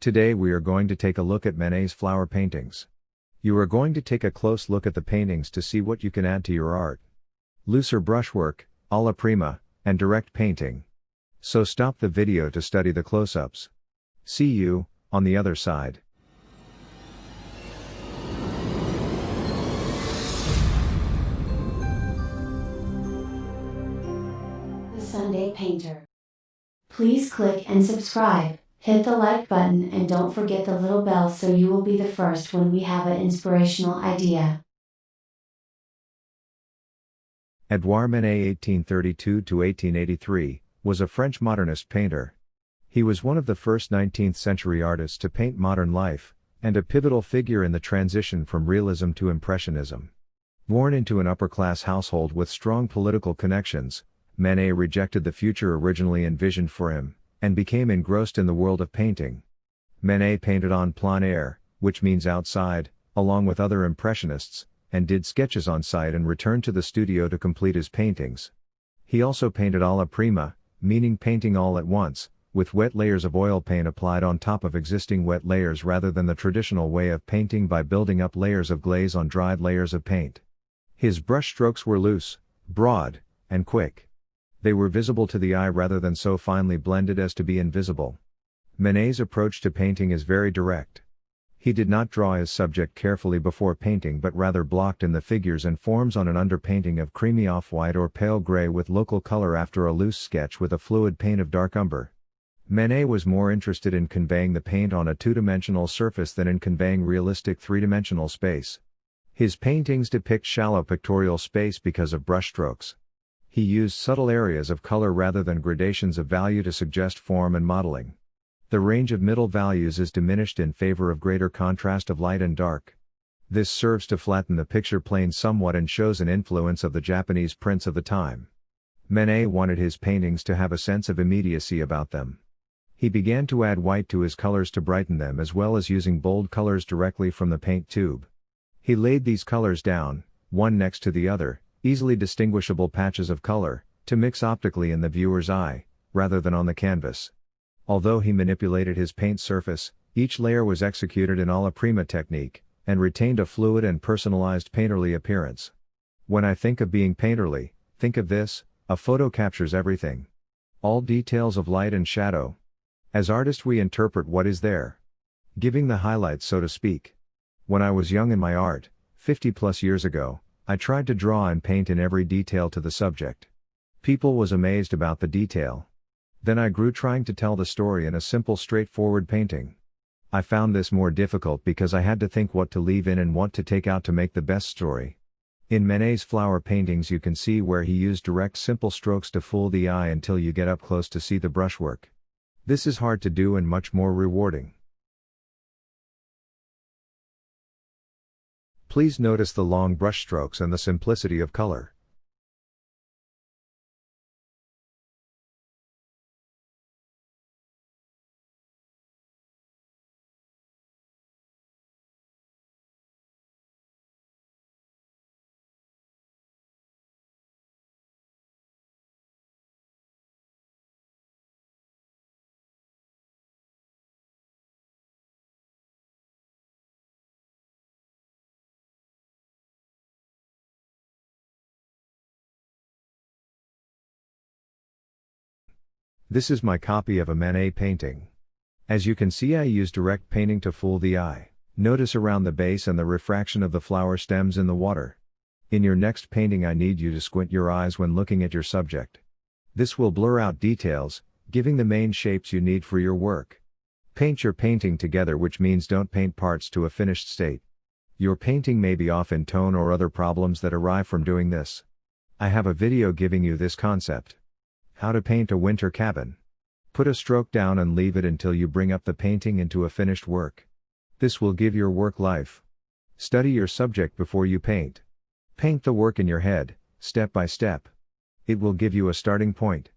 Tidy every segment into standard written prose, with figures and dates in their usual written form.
Today we are going to take a look at Manet's flower paintings. You are going to take a close look at the paintings to see what you can add to your art. Looser brushwork, alla prima, and direct painting. So stop the video to study the close-ups. See you on the other side. The Sunday Painter. Please click and subscribe, hit the like button, and don't forget the little bell so you will be the first when we have an inspirational idea. Édouard Manet (1832–1883) was a French modernist painter. He was one of the first 19th-century artists to paint modern life, and a pivotal figure in the transition from realism to Impressionism. Born into an upper-class household with strong political connections, Manet rejected the future originally envisioned for him, and became engrossed in the world of painting. Manet painted en plein air, which means outside, along with other Impressionists, and did sketches on site and returned to the studio to complete his paintings. He also painted alla prima, meaning painting all at once, with wet layers of oil paint applied on top of existing wet layers rather than the traditional way of painting by building up layers of glaze on dried layers of paint. His brush strokes were loose, broad, and quick. They were visible to the eye rather than so finely blended as to be invisible. Manet's approach to painting is very direct. He did not draw his subject carefully before painting but rather blocked in the figures and forms on an underpainting of creamy off-white or pale gray with local color after a loose sketch with a fluid paint of dark umber. Manet was more interested in conveying the paint on a two-dimensional surface than in conveying realistic three-dimensional space. His paintings depict shallow pictorial space because of brushstrokes. He used subtle areas of color rather than gradations of value to suggest form and modeling. The range of middle values is diminished in favor of greater contrast of light and dark. This serves to flatten the picture plane somewhat and shows an influence of the Japanese prints of the time. Manet wanted his paintings to have a sense of immediacy about them. He began to add white to his colors to brighten them as well as using bold colors directly from the paint tube. He laid these colors down, one next to the other, easily distinguishable patches of color, to mix optically in the viewer's eye, rather than on the canvas. Although he manipulated his paint surface, each layer was executed in alla prima technique, and retained a fluid and personalized painterly appearance. When I think of being painterly, think of this: a photo captures everything. All details of light and shadow. As artists we interpret what is there. Giving the highlights so to speak. When I was young in my art, 50+ years ago, I tried to draw and paint in every detail to the subject. People was amazed about the detail. Then I grew trying to tell the story in a simple straightforward painting. I found this more difficult because I had to think what to leave in and what to take out to make the best story. In Manet's flower paintings you can see where he used direct simple strokes to fool the eye until you get up close to see the brushwork. This is hard to do and much more rewarding. Please notice the long brush strokes and the simplicity of color. This is my copy of a Manet painting. As you can see, I use direct painting to fool the eye. Notice around the base and the refraction of the flower stems in the water. In your next painting I need you to squint your eyes when looking at your subject. This will blur out details, giving the main shapes you need for your work. Paint your painting together, which means don't paint parts to a finished state. Your painting may be off in tone or other problems that arise from doing this. I have a video giving you this concept. How to paint a winter cabin. Put a stroke down and leave it until you bring up the painting into a finished work. This will give your work life. Study your subject before you paint. Paint the work in your head, step by step. It will give you a starting point.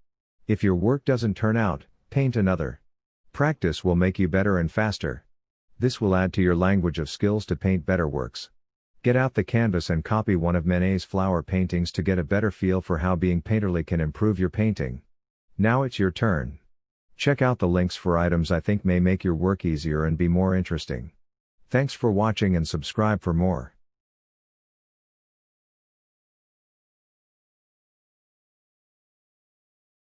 If your work doesn't turn out, paint another. Practice will make you better and faster. This will add to your language of skills to paint better works. Get out the canvas and copy one of Manet's flower paintings to get a better feel for how being painterly can improve your painting. Now it's your turn. Check out the links for items I think may make your work easier and be more interesting. Thanks for watching and subscribe for more.